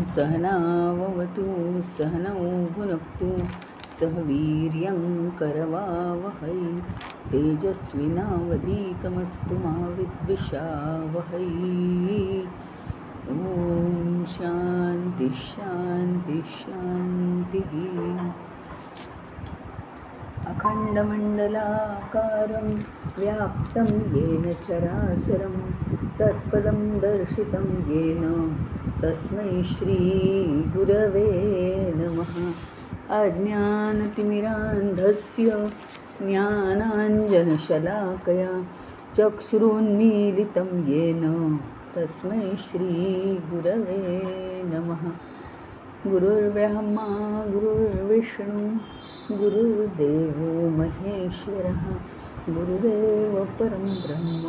सहनाववतु सहनौ भुनक्तु सह वीर्यं करवावहै तेजस्विनावधीतमस्तु मा विद्विषावहै। ॐ शान्ति शान्ति शान्तिः। अखण्डमण्डलाकारं व्याप्तं येन चराचरं तत्पदं दर्शितं येन तस्मै श्रीगुरवे नमः। अज्ञानतिमिरान्धस्य ज्ञानाञ्जनशलाकया चक्षुरुन्मीलितं येन तस्मै श्रीगुरवे नमः। गुरुर्ब्रह्मा गुरुर्विष्णु गुरुर्देवो महेश्वरः गुरुदेव परं ब्रह्म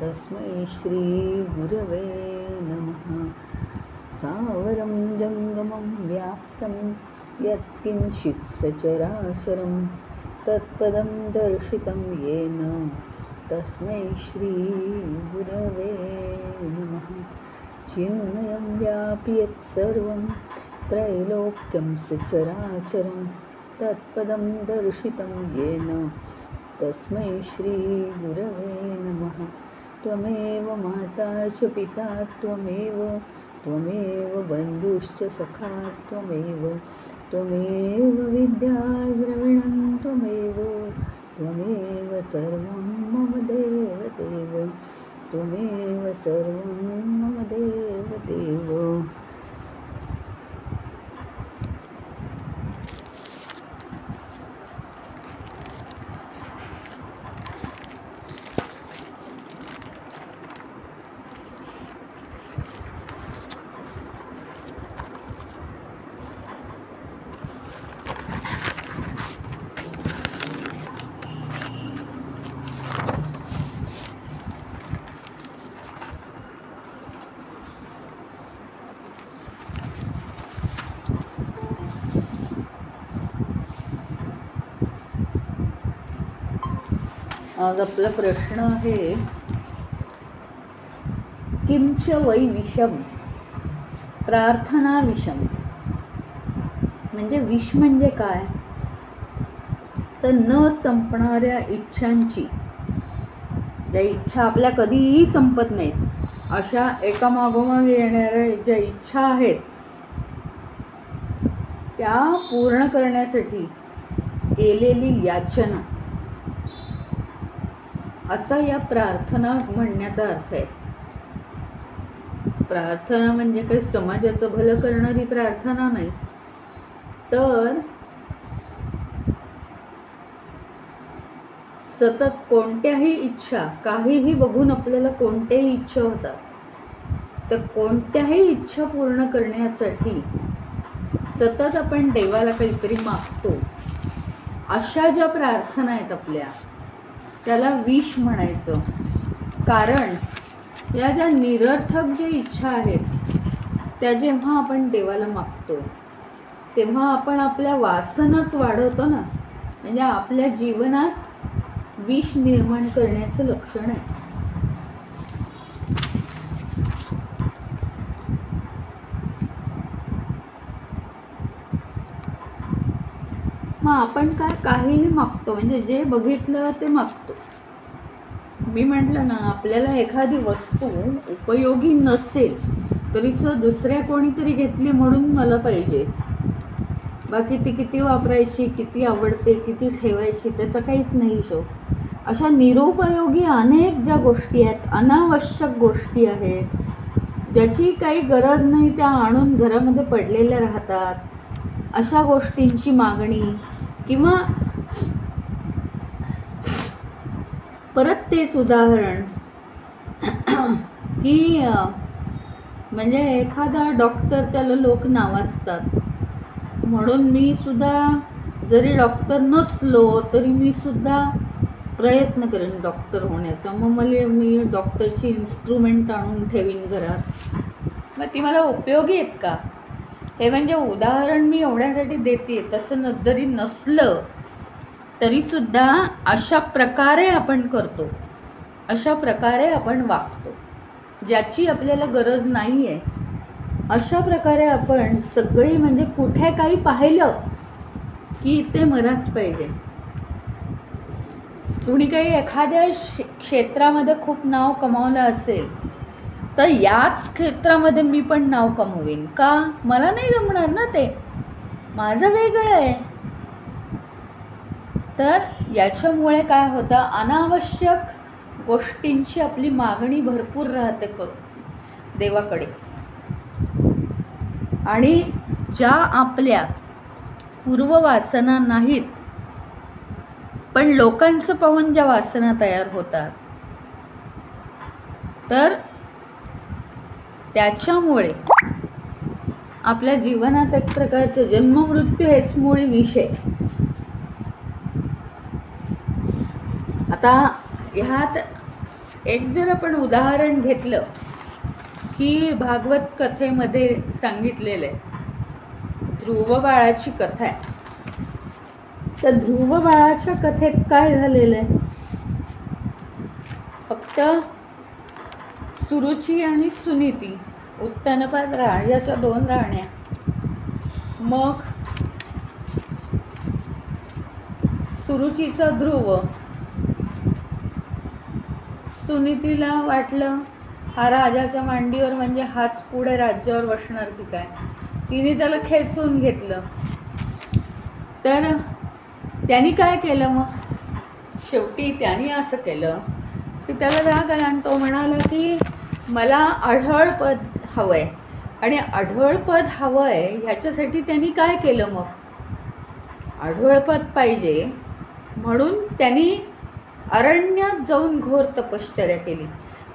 तस्मै श्रीगुरवे नमः। स्थावरं जङ्गमं व्याप्तं यत्किञ्चित् सचराचरं तत्पदं दर्शितं येन तस्मै श्रीगुरवे नमः। चिन्मयं व्यापि यत्सर्वं त्रैलोक्यं सचराचरं तत्पदं दर्शितं येन तस्मै श्रीगुरवे नमः। त्वमेव माता च पिता त्वमेव बन्धुश्च सखा त्वमेव विद्या द्रविणं त्वमेव सर्वं मम देवदेव त्वमेव सर्वं मम देवदेव। आज आपला प्रश्न आहे, किंच वै विषम, प्रार्थना विषम म्हणजे विष म्हणजे काय, तर न संपणाऱ्या इच्छांची, ज्या इच्छा आपल्या कधीही संपत नाहीत अशा एकामागोमाग येणाऱ्या ज्या इच्छा आहेत त्या पूर्ण करण्यासाठी केलेली याचना, असा या प्रार्थना म्हणण्याचा अर्थ आहे. प्रार्थना म्हणजे काही समाजाचं भलं करणारी प्रार्थना नाही, तर सतत कोणत्याही इच्छा, काहीही बघून आपल्याला कोणत्याही इच्छा होतात, तर कोणत्याही इच्छा पूर्ण करण्यासाठी सतत आपण देवाला काहीतरी मागतो, अशा ज्या प्रार्थना आहेत आपल्या, त्याला विष म्हणायचं. कारण या ज्या निरर्थक ज्या इच्छा आहेत त्या जेव्हा आपण देवाला मागतो तेव्हा आपण आपल्या वासनाच वाढवतो ना, म्हणजे आपल्या जीवनात विष निर्माण करण्याचं लक्षण आहे. मग आपण काहीही मागतो, म्हणजे जे बघितलं ते मागतो. मी म्हटलं ना, आपल्याला एखादी वस्तू उपयोगी नसेल तरी सुद्धा दुसऱ्या कोणीतरी घेतली म्हणून मला पाहिजे, बाकी ती किती वापरायची, किती आवडते, किती ठेवायची, त्याचा काहीच नाही शो. अशा निरुपयोगी अनेक ज्या गोष्टी आहेत, अनावश्यक गोष्टी आहेत, ज्याची काही गरज नाही त्या आणून घरामध्ये पडलेल्या राहतात, अशा गोष्टींची मागणी. किंवा परत तेच उदाहरण की म्हणजे एखादा डॉक्टर, त्याला लोक नावाजतात, म्हणून मी सुद्धा जरी डॉक्टर नसलो तरी मी सुद्धा प्रयत्न करेन डॉक्टर होण्याचा, मग मी डॉक्टरची इन्स्ट्रुमेंट आणून ठेवीन घरात, मग ती मला उपयोगी आहेत का? हे म्हणजे उदाहरण मी एवढ्यासाठी देते. तसं जरी नसलं तरीसुद्धा अशा प्रकारे आपण करतो, अशा प्रकारे आपण वागतो, ज्याची आपल्याला गरज नाही आहे अशा प्रकारे आपण सगळी, म्हणजे कुठे काही पाहिलं की ते मलाच पाहिजे. कुणी काही एखाद्या क्षेत्रामध्ये खूप नाव कमावलं असेल तर याच क्षेत्रामध्ये मी पण नाव कमवीन का? मला नाही जमणार ना, ते माझं वेगळं आहे. तर याच्यामुळे काय होतं, अनावश्यक गोष्टींची आपली मागणी भरपूर राहते देवाकडे. आणि ज्या आपल्या पूर्ववासना नाहीत पण लोकांचं पाहून ज्या वासना तयार होतात, तर त्याच्यामुळे आपल्या जीवनात एक प्रकारचं जन्ममृत्यू हेच मुळी विषय. आता ह्यात एक जर आपण उदाहरण घेतलं की भागवत कथेमध्ये सांगितलेलं आहे, ध्रुव बाळाची कथा आहे. तर ध्रुव बाळाच्या कथेत काय झालेलं आहे, फक्त सुरुची आणि सुनीती, उत्तानपाद राजाच्या 2 राण्या. मग सुरुचीचा ध्रुव, सुनीतीला वाटलं हा राजाच्या मांडीवर म्हणजे हाच पुढे राज्यावर बसणार की काय, तिने त्याला खेचून घेतलं. तर त्यांनी काय केलं, मग शेवटी त्यांनी असं केलं की त्याला राग आला आणि तो म्हणाला की मला आढळ पद हवं आहे. आणि आढळ पद हवं आहे ह्याच्यासाठी त्यांनी काय केलं, मग आढळ पद पाहिजे म्हणून त्यांनी अरण्यात जाऊन घोर तपश्चर्या केली.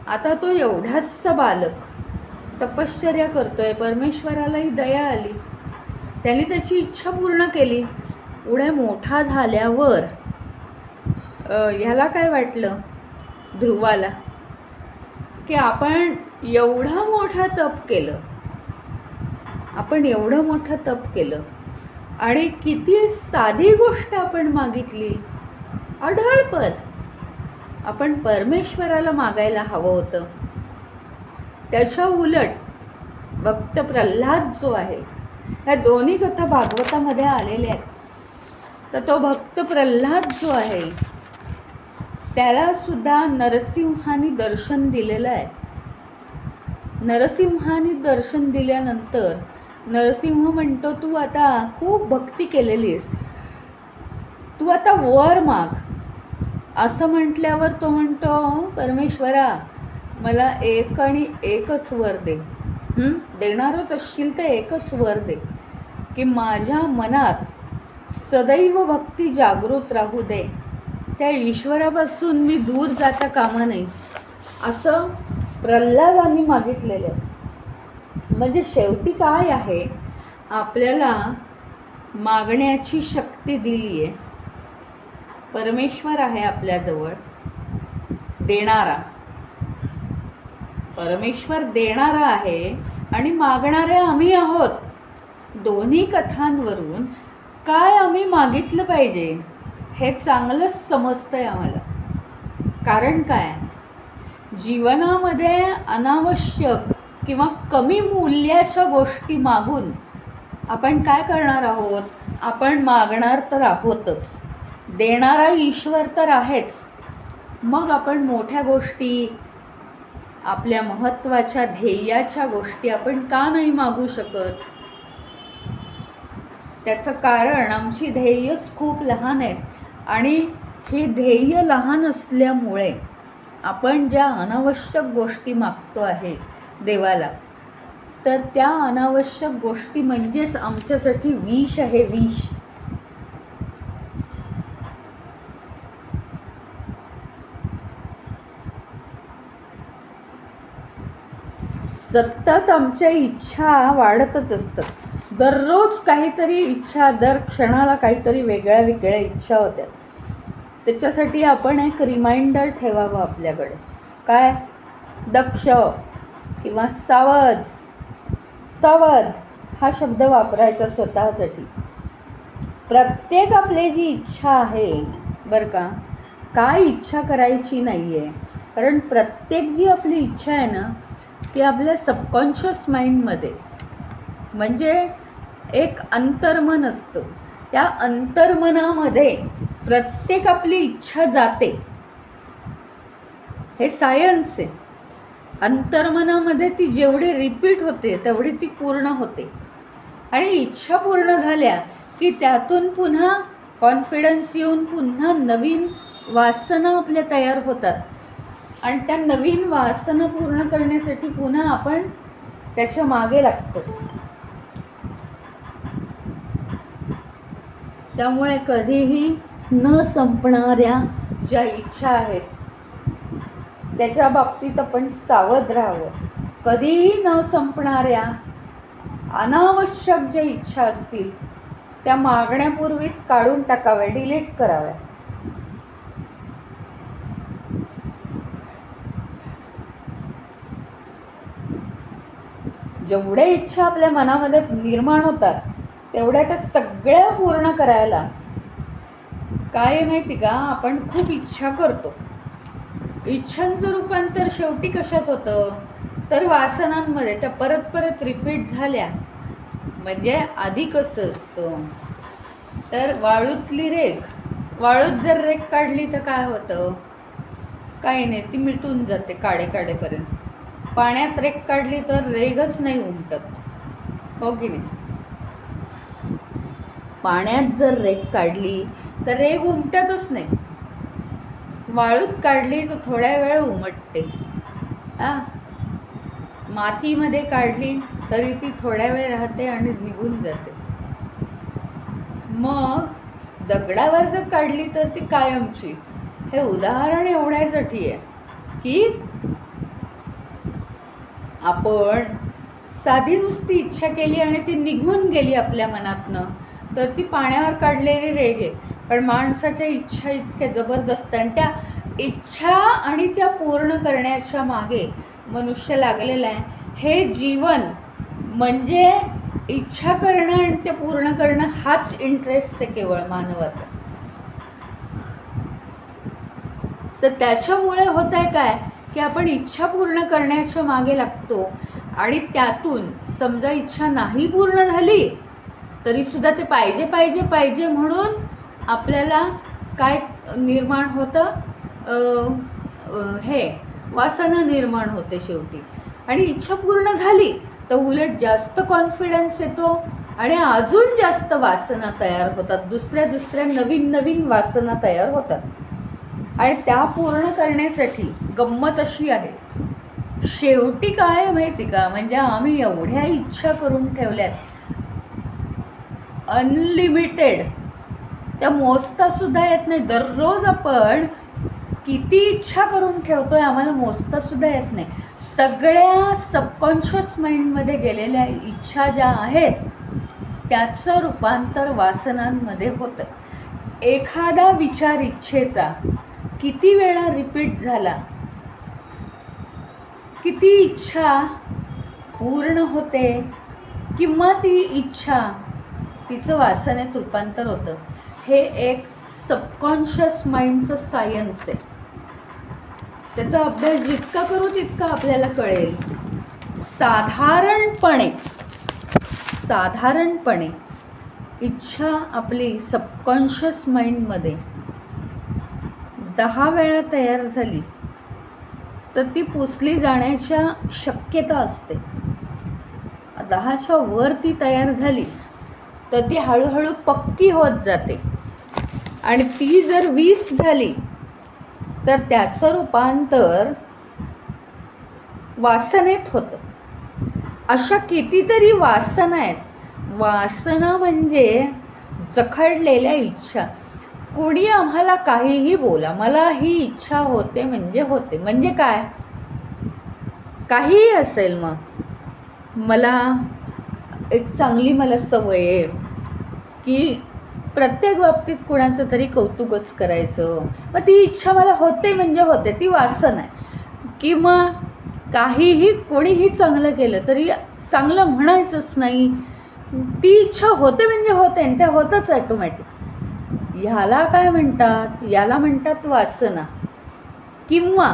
आता तो एवढासा बालक तपश्चर्या करतोय, परमेश्वरालाही दया आली, त्यांनी त्याची इच्छा पूर्ण केली. पुढे मोठा झाल्यावर ह्याला काय वाटलं, ध्रुवाला, की आपण एवढं मोठं तप केलं, आपण एवढं मोठं तप केलं आणि किती साधी गोष्ट आपण मागितली, आढळपद. आपण परमेश्वराला मागायला हवं होतं. त्याच्या उलट भक्त प्रल्हाद जो आहे, ह्या दोन्ही कथा भागवतामध्ये आलेल्या आहेत. तर तो भक्त प्रल्हाद जो आहे त्याला सुद्धा नरसिंहानी दर्शन दिलेलं आहे. नरसिंहानी दर्शन दिल्यानंतर नरसिंह म्हणतो, तू आता खूप भक्ती केलेलीस, तू आता वर माग. असं म्हटल्यावर तो म्हणतो, परमेश्वरा मला एक आणि एकच वर दे, देणारच असशील तर एकच वर दे, की माझ्या मनात सदैव भक्ती जागृत राहू दे, त्या ईश्वरापासून मी दूर जाता कामा नये, असं प्रल्हादांनी मागितलेलं आहे. म्हणजे शेवटी काय आहे, आपल्याला मागण्याची शक्ती दिली आहे. परमेश्वर आहे आपल्याजवळ देणारा, परमेश्वर देणारा आहे आणि मागणारे आम्ही आहोत. दोन्ही कथांवरून काय आम्ही मागितलं पाहिजे हे चांगलंच समजतंय आम्हाला. कारण काय, जीवनामध्ये अनावश्यक किंवा कमी मूल्याच्या गोष्टी मागून आपण काय करणार आहोत, आपण मागणार तर आहोतच, देणारा ईश्वर तर आहेच. मग आपण मोठ्या गोष्टी, आपल्या महत्त्वाच्या ध्येयाच्या गोष्टी आपण का नाही मागू शकत? त्याचं कारण आमची ध्येयच खूप लहान आहेत आणि हे ध्येय लहान असल्यामुळे आपण ज्या अनावश्यक गोष्टी मागतो आहे देवाला, तर त्या अनावश्यक गोष्टी म्हणजेच आमच्यासाठी विष आहे, विष. सतत आमच्या इच्छा वाढतच असतात. दररोज काहीतरी इच्छा, दर क्षणाला काहीतरी वेगळ्या वेगळ्या इच्छा होत्या. त्याच्यासाठी आपण एक रिमाइंडर ठेवावं आपल्याकडे. काय? दक्ष किंवा सावध. सावध हा शब्द वापरायचा स्वतःसाठी. प्रत्येक आपली जी इच्छा आहे बरं का, काय इच्छा करायची नाही आहे, कारण प्रत्येक जी आपली इच्छा आहे ना ती आपल्या सबकॉन्शियस माइंडमध्ये, म्हणजे एक अंतर्मन असतं, त्या अंतर्मनामध्ये प्रत्येक आपली इच्छा जाते. हे सायन्स आहे. अंतर्मनामध्ये ती जेवढी रिपीट होते तेवढी ती पूर्ण होते. आणि इच्छा पूर्ण झाल्या की त्यातून पुन्हा कॉन्फिडन्स येऊन पुन्हा नवीन वासना आपल्या तयार होतात. आणि त्या नवीन वासना पूर्ण करण्यासाठी पुन्हा आपण त्याच्या मागे लागतो. त्यामुळे कधीही न संपणाऱ्या ज्या इच्छा आहेत त्याच्या बाबतीत आपण सावध राहावं. कधीही न संपणाऱ्या अनावश्यक ज्या इच्छा असतील त्या मागण्यापूर्वीच काढून टाकाव्या, डिलीट कराव्या. जेवढ्या इच्छा आपल्या मनामध्ये निर्माण होतात तेवढ्या त्या सगळ्या पूर्ण करायला काय माहिती का, आपण खूप इच्छा करतो. इच्छांचं रूपांतर शेवटी कशात होतं तर वासनांमध्ये. त्या परत परत रिपीट झाल्या. म्हणजे आधी कसं असतं तर वाळूतली रेघ, वाळूत जर रेघ काढली तर काय होतं, काही नाही, ती मिटून जाते काडेपर्यंत. पाण्यात रेघ काढली तर रेघच नाही उमटत, हो की नाही. पाण्यात जर रेघ काढली तर रेघ उमटतच नाही. वाळूत काढली तर थोड्या वेळ उमटते. मातीमध्ये काढली तरी ती थोड्या वेळ राहते आणि निघून जाते. मग दगडावर जर काढली तर ती कायमची. हे उदाहरण एवढ्यासाठी आहे की आपण साधी नुसती इच्छा केली आणि ती निघून गेली आपल्या मनातनं तर ती पाण्यावर काढलेली रेघ आहे. पण माणसाच्या इच्छा इतक्या जबरदस्त, आणि त्या इच्छा आणि त्या पूर्ण करण्याच्या मागे मनुष्य लागलेला आहे. हे जीवन म्हणजे इच्छा करणं आणि ते पूर्ण करणं हाच इंटरेस्ट आहे केवळ मानवाचा. तर त्याच्यामुळे होत आहे काय की आपण इच्छा पूर्ण करण्याच्या मागे लागतो आणि त्यातून समजा इच्छा नाही पूर्ण झाली तरीसुद्धा ते पाहिजे पाहिजे पाहिजे म्हणून आपल्याला काय निर्माण होतं, हे वासना निर्माण होते शेवटी. आणि इच्छा पूर्ण झाली तर उलट जास्त कॉन्फिडन्स येतो आणि अजून जास्त वासना तयार होतात. दुसऱ्या नवीन वासना तयार होतात. आणि त्या पूर्ण करण्यासाठी गंमत अशी आहे, शेवटी काय माहिती का, म्हणजे आम्ही एवढ्या इच्छा करून ठेवल्यात अनलिमिटेड, त्या मोजतासुद्धा येत नाही. दररोज आपण किती इच्छा करून ठेवतोय आम्हाला मोजतासुद्धा येत नाही. सगळ्या सबकॉन्शियस माइंडमध्ये गेलेल्या इच्छा ज्या आहेत त्याचं रूपांतर वासनांमध्ये होतं. एखादा विचार इच्छेचा किती वेळा रिपीट झाला, किती इच्छा पूर्ण होते किंवा ती इच्छा तिचं वासनेत रूपांतर होतं. हे एक सबकॉन्शियस माइंडचं सायन्स आहे. त्याचा अभ्यास जितका करू तितका आपल्याला कळेल. साधारणपणे इच्छा आपली सबकॉन्शियस माइंडमध्ये 10 वेळा तयार झाली तर ती पुसली जाण्याच्या शक्यता असते. 10च्या वर ती तयार झाली तर ती हळूहळू पक्की होत जाते. आणि ती जर 20 झाली तर त्याचं रूपांतर वासनेत होतं. अशा कितीतरी वासना आहेत. वासना म्हणजे जखडलेल्या इच्छा. कोणी आम्हाला काहीही बोला, मला ही इच्छा होते म्हणजे होते, म्हणजे काय, काहीही असेल. मग मला एक चांगली सवय आहे की प्रत्येक बाबतीत कुणाचं तरी कौतुकच करायचं. मग ती इच्छा मला होते म्हणजे होते, ती वासना आहे. किंवा काहीही कोणीही चांगलं केलं तरी चांगलं म्हणायचंच नाही, ती इच्छा होते म्हणजे होते आणि त्या होतच ॲटोमॅटिक. ह्याला काय म्हणतात? याला म्हणतात वासना. किंवा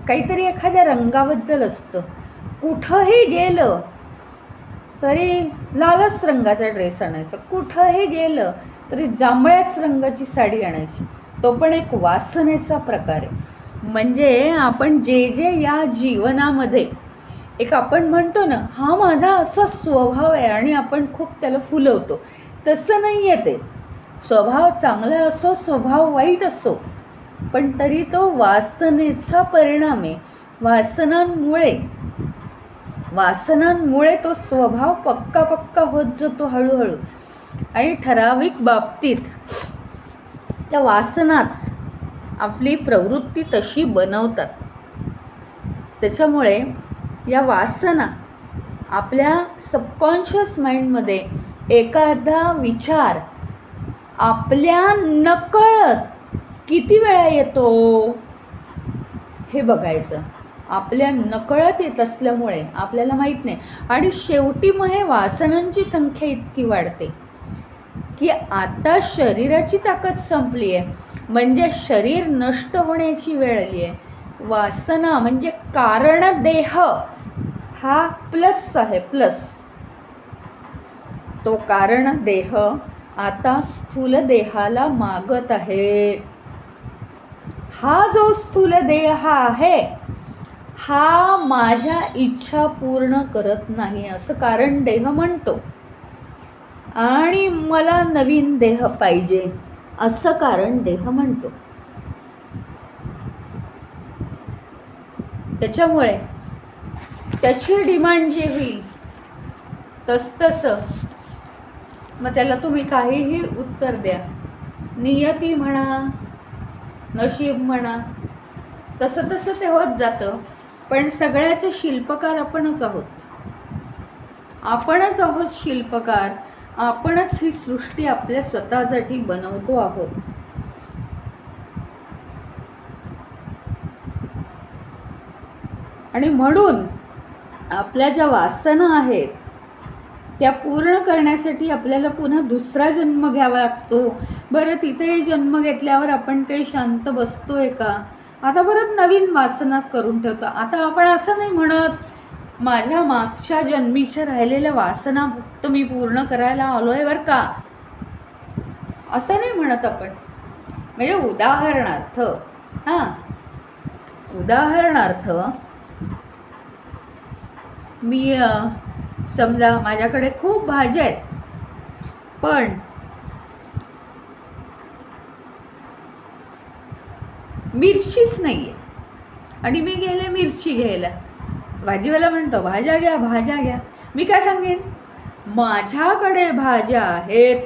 काहीतरी एखाद्या रंगाबद्दल असतं, कुठंही गेलं तरी लालच रंगाचा ड्रेस आणायचा, कुठंही गेलं तरी जांभळ्याच रंगाची साडी आणायची. तो पण एक वासनेचा प्रकार आहे. म्हणजे आपण जे जे या जीवनामध्ये एक आपण म्हणतो ना, हा माझा असा स्वभाव आहे आणि आपण खूप त्याला फुलवतो, तसं नाही आहे ते. स्वभाव चांगला असो, स्वभाव वाईट असो, पण तरी तो वासनेचा परिणाम आहे. वासनांमुळे तो स्वभाव पक्का होत जातो हळूहळू. आणि ठराविक बाबतीत त्या वासनाच आपली प्रवृत्ती तशी बनवतात. त्याच्यामुळे या वासना आपल्या सबकॉन्शियस माइंडमध्ये एखादा विचार आपल्या नकळत किती वेळा येतो हे बघायचं. आपल्या नकळत येत असल्यामुळे आपल्याला माहीत नाही. आणि शेवटी मग हे वासनांची संख्या इतकी वाढते की आता शरीराची ताकद संपली आहे, म्हणजे शरीर नष्ट होण्याची वेळ आली आहे. वासना म्हणजे कारण देह हा प्लस आहे, प्लस. तो कारण देह आता स्थूल देहाला मागत आहे. हा जो स्थूल देह आहे हा माझ्या इच्छा पूर्ण करत नाही असं कारण देह म्हणतो, आणि मला नवीन देह पाहिजे असं कारण देह म्हणतो. त्याच्यामुळे त्याची डिमांड जी होईल तसतसं मग त्याला तुम्ही काहीही उत्तर द्या, नियती म्हणा, नशीब म्हणा, तसं ते होत जातं. पण सगळ्याचे शिल्पकार आपणच आहोत. आपणच आहोत शिल्पकार. आपणच ही सृष्टी आपल्या स्वतःसाठी बनवतो आहोत. आणि म्हणून आपल्या ज्या वासना आहेत त्या पूर्ण करण्यासाठी आपल्याला पुन्हा दुसरा जन्म घ्यावा लागतो. बरं, तिथे जन्म घेतल्यावर आपण काही शांत बसतोय का? आता परत नवीन वासना करून ठेवतो. आता आपण असं नाही म्हणत माझ्या मागच्या जन्मीच्या राहिलेल्या वासना फक्त मी पूर्ण करायला आलोय बरं का, असं नाही म्हणत आपण. म्हणजे उदाहरणार्थ मी समजा माझ्याकडे खूप भाज्या आहेत, पण मिरचीच नाही आहे, आणि मी गेले मिरची घ्यायला. भाजीवाला म्हणतो भाज्या घ्या. मी काय सांगेन? माझ्याकडे भाज्या आहेत,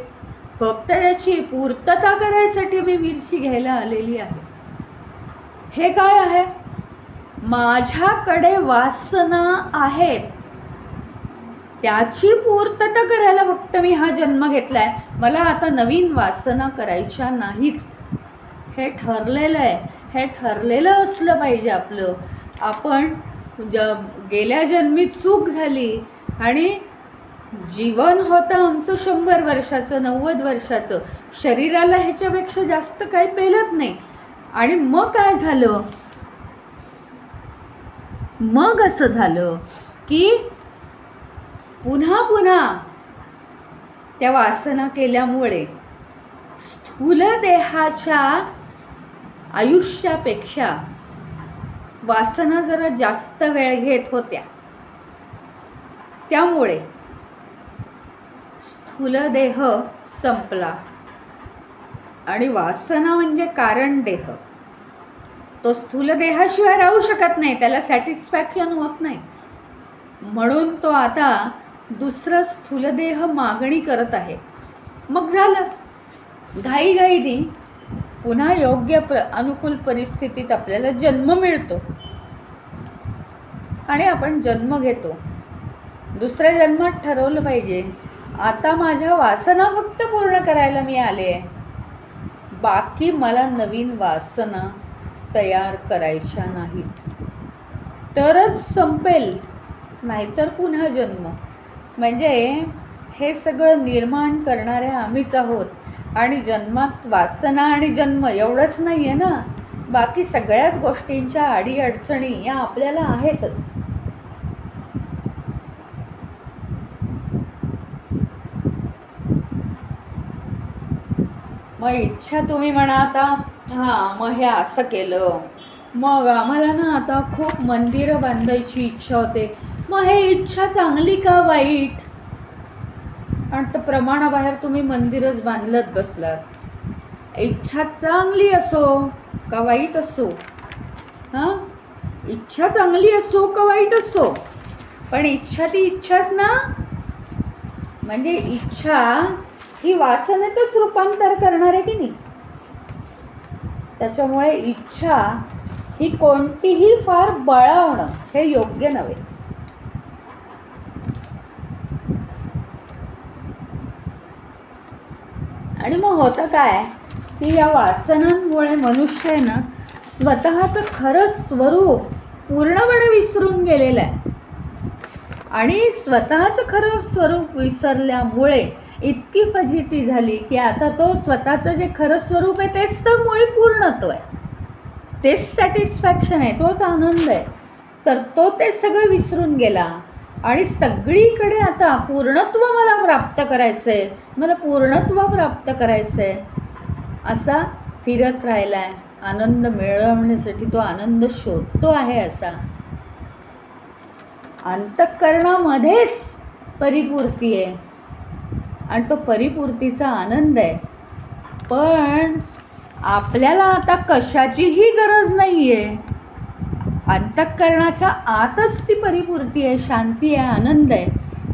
फक्त त्याची पूर्तता करायसाठी मी मिरची घ्यायला आलेली आहे. हे काय आहे? माझ्याकडे वासना आहेत, त्याची पूर्तता करायला फक्त मी हा जन्म घेतलाय. मला आता नवीन वासना करायच्या नाहीत. हे ठरलेलं आहे. हे ठरलेलं असलं पाहिजे आपलं. आपण गेल्या जन्मी चूक झाली आणि जीवन होतं आमचं 100 वर्षाचं, 90 वर्षाचं. शरीराला ह्याच्यापेक्षा जास्त काही पेलत नाही. आणि मग काय झालं? मग असं झालं की पुन्हा त्या वासना केल्यामुळे स्थूल देहाच्या आयुष्यापेक्षा वासना जरा जास्त वेळ घेत होत्या. त्यामुळे स्थूल देह संपला आणि वासना म्हणजे कारण देह, तो स्थूल देहाशिवाय राहू शकत नाही, त्याला सॅटिस्फॅक्शन होत नाही. म्हणून तो आता दुसरा स्थूल देह मागणी करत आहे. मग झालं, घाईघाईने पुन्हा योग्य अनुकूल परिस्थितीत आपल्याला जन्म मिळतो आणि आपण जन्म घेतो. दुसऱ्या जन्मात ठरवलं पाहिजे आता माझ्या वासना फक्त पूर्ण करायला मी आले आहे, बाकी मला नवीन वासना तयार करायच्या नाहीत, तरच संपेल, नाहीतर पुन्हा जन्म. म्हणजे हे सगळं निर्माण करणारे आम्हीच आहोत आणि जन्मात वासना आणि जन्म एवढंच नाही आहे ना, बाकी सगळ्याच गोष्टींच्या अडीअडचणी या आपल्याला आहेतच. मग इच्छा तुम्ही म्हणा आता, हां मग हे असं केलं, मग आम्हाला ना आता खूप मंदिरं बांधायची इच्छा होते. मग हे इच्छा चांगली का वाईट? आणि तर प्रमाणाबाहेर तुम्ही मंदिरच बांधलत बसलात. इच्छा चांगली असो का वाईट असो, हां इच्छा चांगली असो का वाईट असो, पण इच्छा ती इच्छाच ना. म्हणजे इच्छा ही वासनेतच रूपांतर करणार आहे की नाही. त्याच्यामुळे इच्छा ही कोणतीही फार बळावणं हे योग्य नव्हे. आणि मग होतं काय की या वासनांमुळे मनुष्य आहे ना स्वतःचं खरं स्वरूप पूर्णपणे विसरून गेलेलं आहे. आणि स्वतःचं खरं स्वरूप विसरल्यामुळे इतकी फजिती झाली की आता तो स्वतःचं जे खरं स्वरूप आहे तेच तर मुळी पूर्णत्व आहे, तेच सॅटिस्फॅक्शन आहे, तोच आनंद आहे. तर तो ते सगळं विसरून गेला आणि सगळीकडे आता पूर्णत्व मला प्राप्त करायचं आहे, मला पूर्णत्व प्राप्त करायचं आहे असा फिरत राहिला आहे. आनंद मिळवण्यासाठी तो आनंद शोधतो आहे. असा अंतःकरणामध्येच परिपूर्ती आहे आणि तो परिपूर्तीचा आनंद आहे. पण आपल्याला आता कशाचीही गरज नाही आहे. अंतःकरणाच्या आतच ती परिपूर्ती आहे, शांती आहे, आनंद आहे,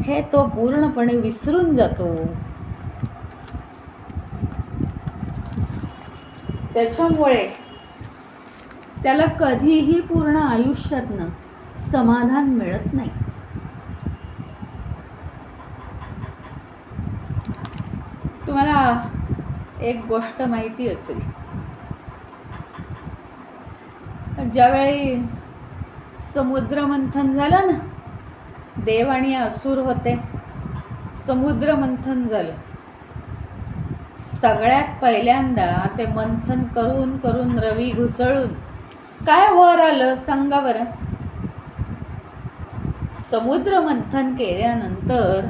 हे तो पूर्णपणे विसरून जातो. त्याच्यामुळे त्याला कधीही पूर्ण आयुष्यातनं समाधान मिळत नाही. तुम्हाला एक गोष्ट माहिती असेल, ज्यावेळी समुद्रमंथन झालं ना, देव आणि असुर होते, समुद्रमंथन झालं. सगळ्यात पहिल्यांदा ते मंथन करून करून रवी घुसळून काय वर आलं सांगा बरं. समुद्र मंथन केल्यानंतर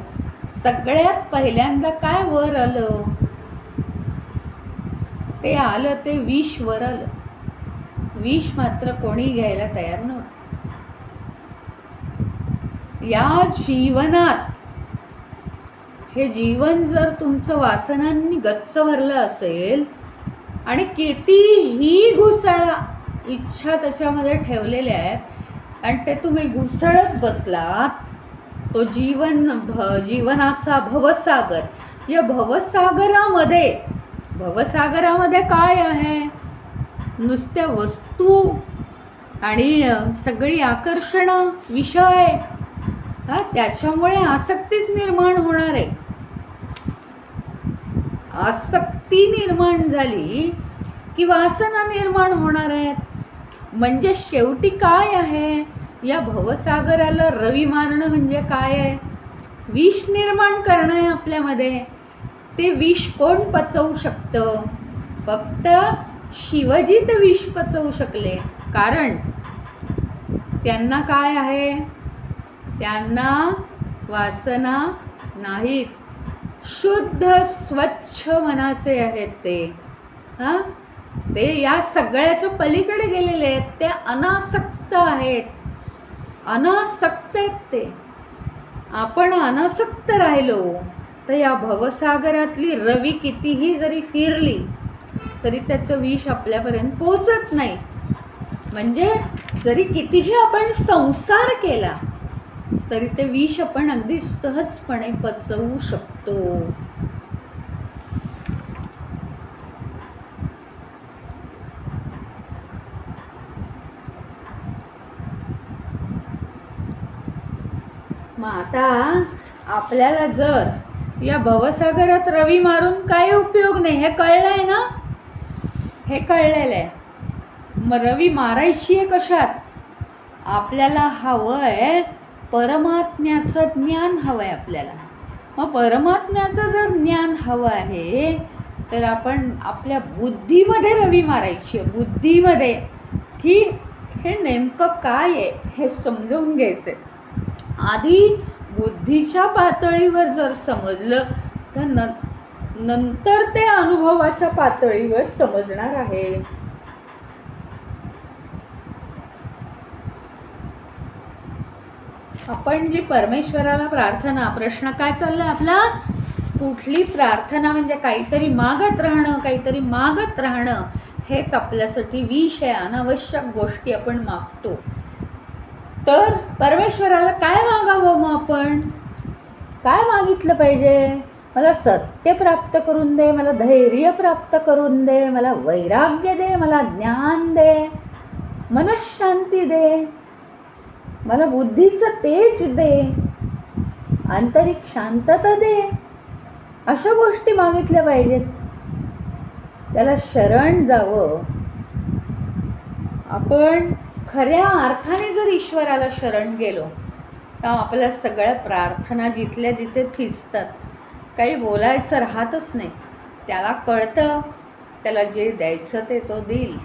सगळ्यात पहिल्यांदा काय वर आलं? ते आलं ते विष वर आलं. विष मात्र कोणी घ्यायला तयार नव्हतं. या जीवनात हे जीवन जर तुमचं वासनांनी गच्च भरलं असेल आणि कितीही घुसळा इच्छा त्याच्यामध्ये ठेवलेल्या आहेत आणि ते तुम्ही घुसळत बसलात, तो जीवनाचा भवसागर, या भवसागरामध्ये काय आहे? नुसत्या वस्तू आणि सगळी आकर्षणं, विषय, त्याच्यामुळे आसक्तीच निर्माण होणार आहे. आसक्ती निर्माण झाली की वासना निर्माण होणार आहेत. म्हणजे शेवटी काय आहे? या भवसागराला रवी मारणं म्हणजे काय आहे? विष निर्माण करणं आहे आपल्यामध्ये. ते विष कोण पचवू शकतं? फक्त शिवजी ते विष पचवू शकले. कारण त्यांना काय आहे? त्यांना वासना नाहीत. शुद्ध स्वच्छ मनाचे आहेत ते. ते या सगळ्याच्या पलीकडे गेलेले आहेत. ते अनासक्त आहेत. अनासक्त आहेत ते. आपण अनासक्त राहिलो तर या भवसागरातली रवी कितीही जरी फिरली तरी त्याचं विष आपल्यापर्यंत पोचत नाही. म्हणजे जरी कितीही आपण संसार केला तरी ते विष आपण अगदी सहजपणे पचवू शकतो. मग आता आपल्याला जर या भवसागरात रवी मारून काही उपयोग नाही, हे कळलंय ना, हे कळलेलं आहे. मग रवी मारायची आहे कशात? आपल्याला हवं आहे परमात्म्याचं ज्ञान हवं आहे आपल्याला. मग परमात्म्याचं जर ज्ञान हवं आहे तर आपण आपल्या बुद्धीमध्ये रवी मारायची आहे, बुद्धीमध्ये, की हे नेमकं काय आहे हे समजून घ्यायचं आहे. आधी बुद्धीच्या पातळीवर जर समजलं तर नंतर ते अनुभवाच्या पातळीवर समजणार आहे. आपण जी परमेश्वराला प्रार्थना, प्रश्न काय चाललाय आपला, कुठली प्रार्थना म्हणजे काहीतरी मागत राहणं, काहीतरी मागत राहणं, हेच आपल्यासाठी विष आहे. अनावश्यक गोष्टी आपण मागतो. तर परमेश्वराला काय मागावं? मग आपण काय मागितलं पाहिजे? मला सत्य प्राप्त करून दे, मला धैर्य प्राप्त करून दे, मला वैराग्य दे, मला ज्ञान दे, मनःशांती दे, मला बुद्धीचं तेज दे, आंतरिक शांतता दे. अशा गोष्टी मागितल्या पाहिजेत. त्याला शरण जावं. आपण खऱ्या अर्थाने जर ईश्वराला शरण गेलो तर आपल्या सगळ्या प्रार्थना जिथल्या जिथे थिजतात. काही बोलायचं राहतच नाही. त्याला कळतं, त्याला जे द्यायचं ते तो देईल,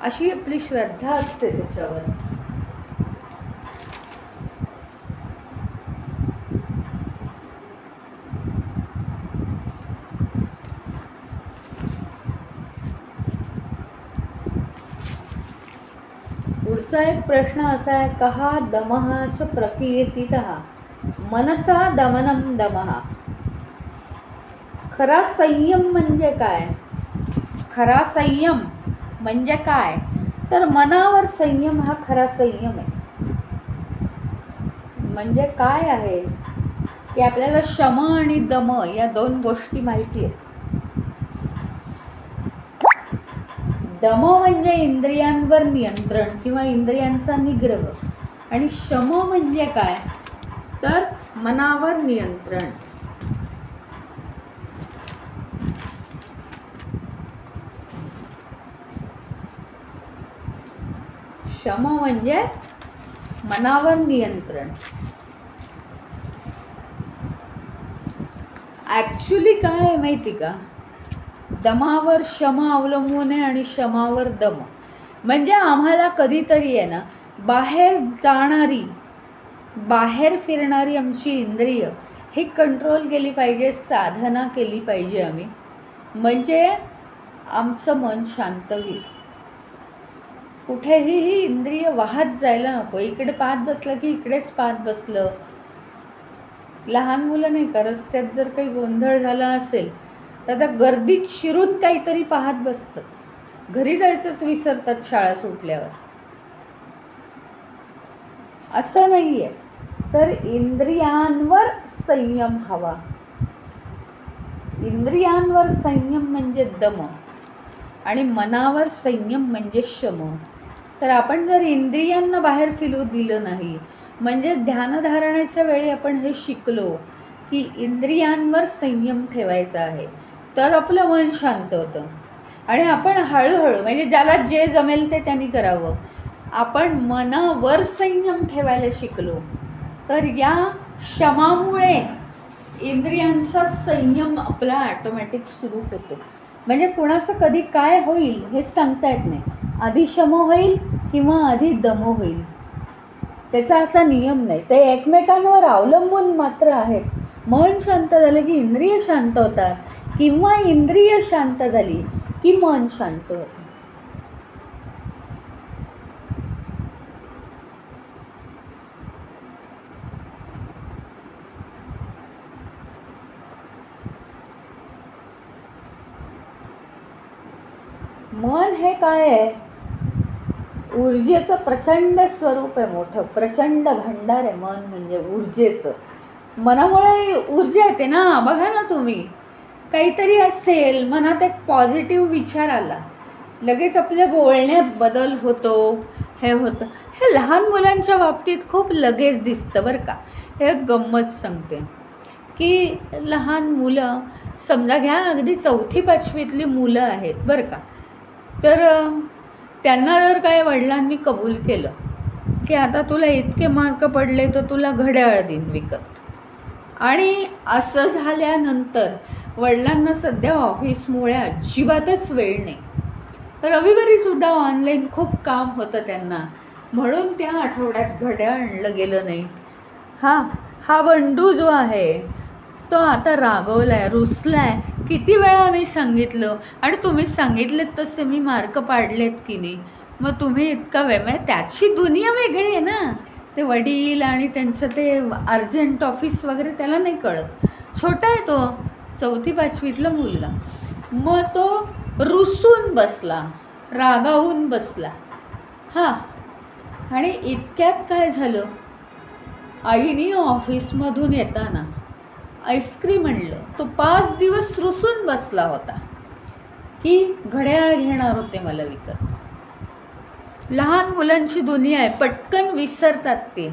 अशी आपली श्रद्धा असते त्याच्यावर. पुढचा एक प्रश्न असा आहे, कहा दमहाच प्रकीर्तितः मनसा दमनम दमहा. खरा संयम म्हणजे काय? खरा संयम म्हणजे काय? तर मनावर संयम हा खरा संयम आहे. म्हणजे काय आहे की आपल्याला शम आणि दम या दोन गोष्टी माहिती आहेत. दम म्हणजे इंद्रियांवर नियंत्रण किंवा इंद्रियांचा निग्रह, आणि शम म्हणजे काय तर मनावर नियंत्रण. शम म्हणजे मनावर नियंत्रण. ॲक्च्युली काय आहे माहिती का, दमावर शम अवलंबून आहे आणि शमावर दम. म्हणजे आम्हाला कधीतरी आहे ना बाहेर जाणारी, बाहेर फिरणारी आमची इंद्रिय ही कंट्रोल केली पाहिजे, साधना केली पाहिजे आम्ही, म्हणजे आमचं मन शांत होईल. कुठेही ही इंद्रिय वाहत जायला नको. इकडे पाहत बसलं की इकडेच पाहत बसलं. लहान मुलं नाही का, रस्त्यात जर काही गोंधळ झाला असेल तर त्या गर्दीत शिरून काहीतरी पाहत बसतात, घरी जायचंच विसरतात शाळा सुटल्यावर. असं नाही आहे. तर इंद्रियांवर संयम हवा. इंद्रियांवर संयम म्हणजे दम आणि मनावर संयम म्हणजे शम. तर आपण जर इंद्रियांना बाहेर फिरू दिलं नाही, म्हणजे ध्यानधारणाच्या वेळी आपण हे शिकलो की इंद्रियांवर संयम ठेवायचा आहे, तर आपलं मन शांत होतं. आणि आपण हळूहळू, म्हणजे ज्याला जे जमेल ते त्यांनी करावं, आपण मनावर संयम ठेवायला शिकलो तर या शमामुळे इंद्रियांचा संयम आपला ॲटोमॅटिक सुरू होतो. म्हणजे कुणाचं कधी काय होईल हे सांगता येत नाही. आधी शम होईल किंवा आधी दम होईल, त्याचा असा नियम नाही. ते एकमेकांवर अवलंबून मात्र आहेत. मन शांत झालं की इंद्रिय शांत होतात, किंवा इंद्रिय शांत झाली की मन शांत होतं. मन हे काय आहे, ऊर्जेचं प्रचंड स्वरूप आहे, मोठं प्रचंड भांडार आहे मन म्हणजे ऊर्जेचं. मनामुळे ऊर्जा येते ना. बघा ना तुम्ही, काहीतरी असेल मनात, एक पॉझिटिव्ह विचार आला, लगेच आपल्या बोलण्यात बदल होतो, हे होतं. हे लहान मुलांच्या बाबतीत खूप लगेच दिसतं बरं का. हे गंमत सांगते. की लहान मुलं, समजा घ्या अगदी 4थी-5वीतली मुलं आहेत बरं का, तर त्यांना जर काय वडिलांनी कबूल केलं की आता तुला इतके मार्क पडले तर तुला घड्याळ देईन विकत, आणि असं झाल्यानंतर वडिलांना सध्या ऑफिसमुळे अजिबातच वेळ नाही, रविवारीसुद्धा ऑनलाईन खूप काम होतं त्यांना, म्हणून त्या आठवड्यात घड्याळ आणलं गेलं नाही. हा बंडू जो आहे तो आता रागवलाय, रुसलाय. किती वेळा मी सांगितलं आणि तुम्ही सांगितलेत तसे मी मार्क पाडलेत की नाही, मग तुम्ही इतका वेळ, म्हणजे त्याची दुनिया वेगळी आहे ना, ते वडील आणि त्यांचं ते अर्जंट ऑफिस वगैरे त्याला नाही कळत. छोटा आहे तो, 4थी-5वीतला मुलगा. मग तो रुसून बसला, रागावून बसला. आणि इतक्यात काय झालं, आईने ऑफिसमधून येताना आईस्क्रीम आणलं. तो 5 दिवस रुसून बसला होता की घड्याळ घेणार होते मला विकत. लहान मुलांची दुनिया आहे, पटकन विसरतात ते,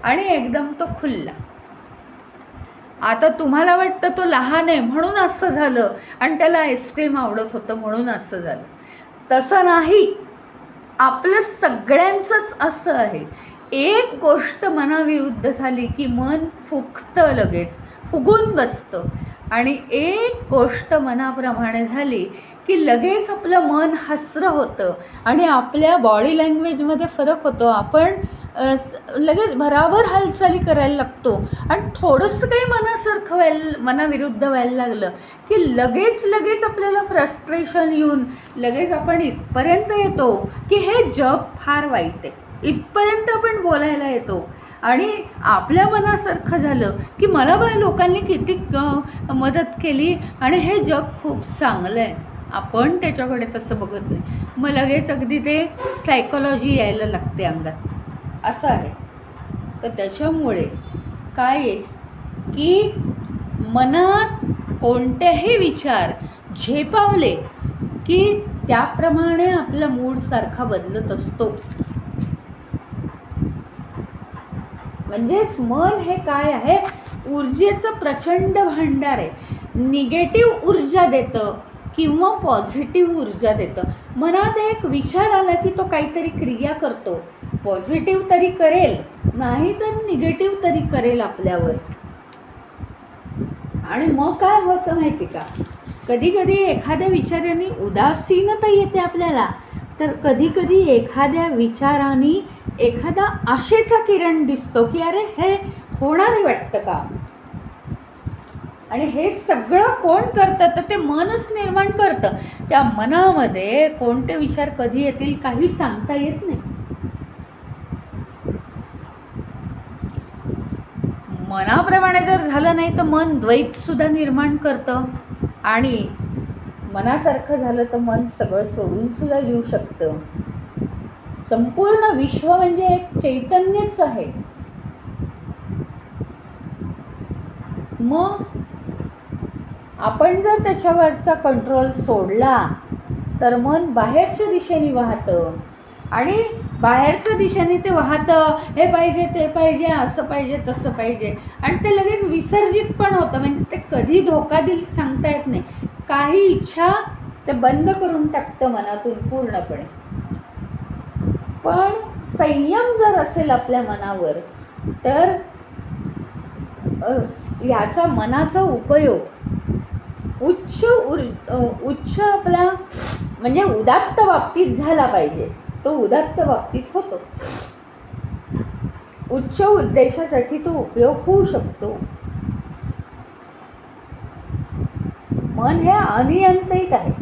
आणि एकदम तो खुलला. आता तुम्हाला वाटतं तो लहान आहे म्हणून असं झालं आणि त्याला आईस्क्रीम आवडत होतं म्हणून असं झालं. तसं नाही, आपलं सगळ्यांचंच असं आहे. एक गोष्ट मनाविरुद्ध झाली की मन फुगतं, लगेच फुगून बसतं, आणि एक गोष्ट मनाप्रमाणे झाली की लगेच आपलं मन हसरं होतं आणि आपल्या बॉडी लँग्वेजमध्ये फरक होतो. आपण लगेच भराभर हालचाली करायला लागतो, आणि थोडंसं काही मनाविरुद्ध व्हायला लागलं की लगेच आपल्याला फ्रस्ट्रेशन येऊन लगेच आपण इथपर्यंत येतो की हे जग फार वाईट आहे, इथपर्यंत आपण बोलायला येतो. आणि आपल्या मनासारखं झालं की मला बाय लोकांनी किती मदत केली आणि हे जग खूप चांगलं आहे, आपण त्याच्याकडे तसं बघत नाही. मग लगेच अगदी ते सायकोलॉजी यायला लागते अंगात, असं आहे. तर त्याच्यामुळे काय आहे की मनात कोणतेही विचार झेपावले की त्याप्रमाणे आपला मूड सारखा बदलत असतो. म्हणजेच मन हे काय आहे, ऊर्जेचं प्रचंड भांडार आहे. निगेटिव्ह ऊर्जा देतं किंवा पॉझिटिव्ह ऊर्जा देतं. मनात एक विचार आला की तो काहीतरी क्रिया करतो, पॉझिटिव्ह तरी करेल, नाही तर निगेटिव्ह तरी करेल आपल्यावर. आणि मग काय होतं माहिती का, कधी कधी एखाद्या विचाराने उदासीनता येते आपल्याला, तर कधी कधी एखाद्या विचाराने एखादा आशेचा किरण दिसतो की अरे हे होणार आहे वाटतं का. आणि हे सगळं कोण करतं, तर ते मनच निर्माण करतं. त्या मनामध्ये कोणते विचार कधी येतील काही सांगता येत नाही. मनाप्रमाणे जर झालं नाही तर मन द्वैतसुद्धा निर्माण करतं, आणि मनासारखं झालं तर मन सगळं सोडूनसुद्धा येऊ शकतं. संपूर्ण विश्व म्हणजे एक चैतन्यच आहे. मग आपण जर त्याच्यावरचा कंट्रोल सोडला तर मन बाहेरच्या दिशेने वाहतं, आणि बाहेरच्या दिशेने ते वाहतं, हे पाहिजे ते पाहिजे असं पाहिजे तसं पाहिजे, आणि ते लगेच विसर्जित पण होतं. म्हणजे ते कधी धोका देईल सांगता येत नाही. काही इच्छा ते बंद करून टाकतं मनातून पूर्णपणे. पण संयम जर असेल आपल्या मनावर तर याचा मनाचा उपयोग उच्च आपला म्हणजे उदात्त बाबतीत झाला पाहिजे. तो उदात्त बाबतीत होतो, उच्च उद्देशासाठी तो उपयोग होऊ शकतो. मन हे अनियंत्रित आहे.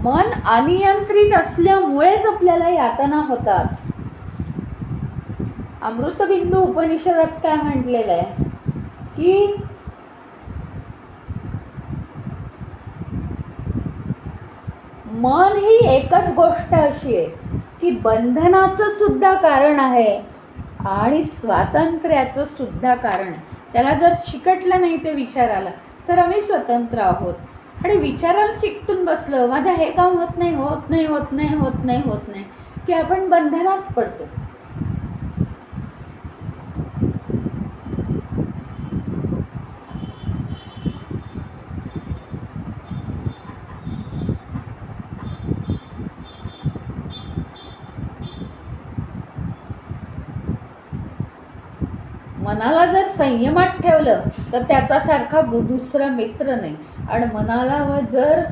मन अनियंत्रित असल्यामुळेच आपल्याला यातना होतात. अमृतबिंदू उपनिषदात काय म्हटलेलं आहे की मन ही एकच गोष्ट अशी आहे की बंधनाचं सुद्धा कारण आहे आणि स्वातंत्र्याचं सुद्धा कारण आहे. त्याला जर चिकटलं नाही ते विचाराला तर आम्ही स्वतंत्र आहोत. आणि विचाराला चिकटून बसलं, माझं हे काम होत नाही होत नाही होत नाही होत नाही होत नाही की आपण बंधनात पडतो. मनाला जर संयमात ठेवलं तर त्याच्यासारखा दुसरा मित्र नाही. आणि मनाला जर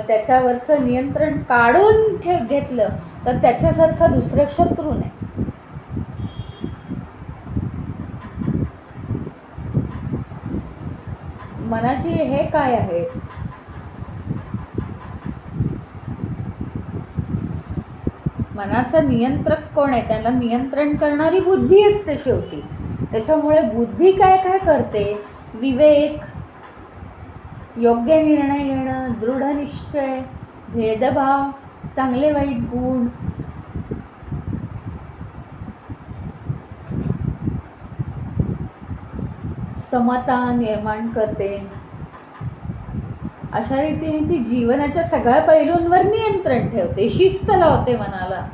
त्याच्यावरचं नियंत्रण काढून घेतलं तर त्याच्यासारखा दुसरा शत्रू नाही. मनाची हे काय आहे? मनाचा नियंत्रक कोण आहे? त्याला नियंत्रण करणारी बुद्धी असते शेवटी. त्याच्यामुळे बुद्धी काय काय करते? विवेक, योग्य निर्णय घेणं, दृढ निश्चय, भेदभाव, चांगले वाईट गुण, समता निर्माण करते. अशा रीतीने ती जीवनाच्या सगळ्या पैलूंवर नियंत्रण ठेवते, शिस्त लावते मनाला.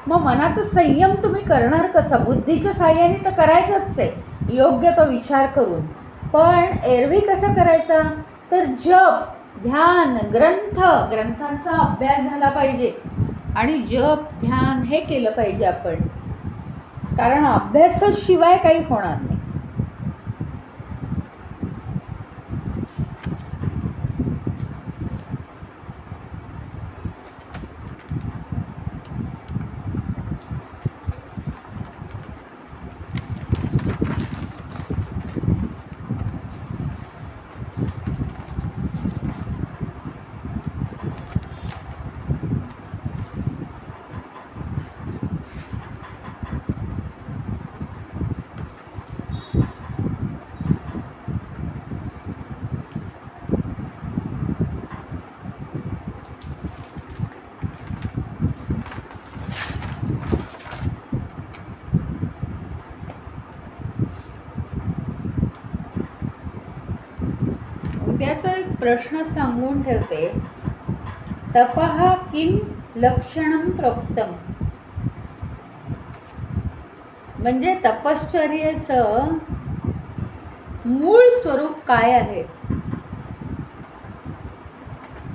मग मनाचा संयम तुम्ही करणार कसा? बुद्धीच्या साह्याने तर करायचंच आहे, योग्य तो विचार करून. पण एरवी कसा करायचा? तर जप, ध्यान, ग्रंथांचा अभ्यास झाला पाहिजे. आणि जप, ध्यान हे केलं पाहिजे आपण, कारण अभ्यासाशिवाय काही होणार नाही. उद्याचा एक प्रश्न सांगून ठेवते. तपः किं लक्षणं प्रोक्तम, म्हणजे तपश्चर्येचं मूळ स्वरूप काय आहे?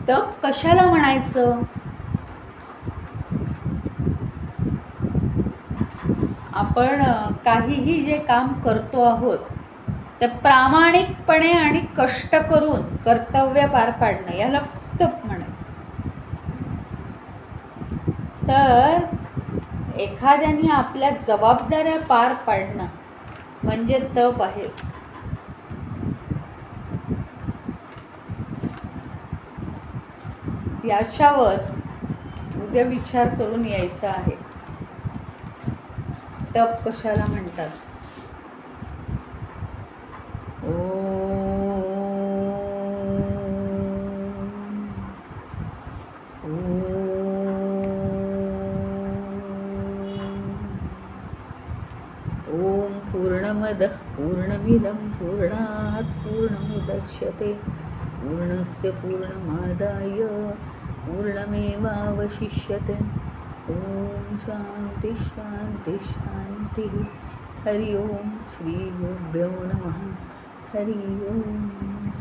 तप कशाला म्हणायचं? आपण काहीही जे काम करतो आहोत ते प्रामाणिकपणे आणि कष्ट करून कर्तव्य पार पाडणं, याला तप म्हणायचं. तर एखाद्याने आपल्या जबाबदाऱ्या पार पाडणं म्हणजे तप आहे. याच्यावर उद्या विचार करून यायचा आहे. तप कशाला म्हणतात? ओम पूर्णमदः पूर्णमिदं पूर्णात् पूर्णमुदच्यते पूर्णस्य पूर्णमादाय पूर्णमेवावशिष्यते. ओम शांति शांति शांति. हरि ओम. श्री गुरुभ्यो नमः. हरि ओम.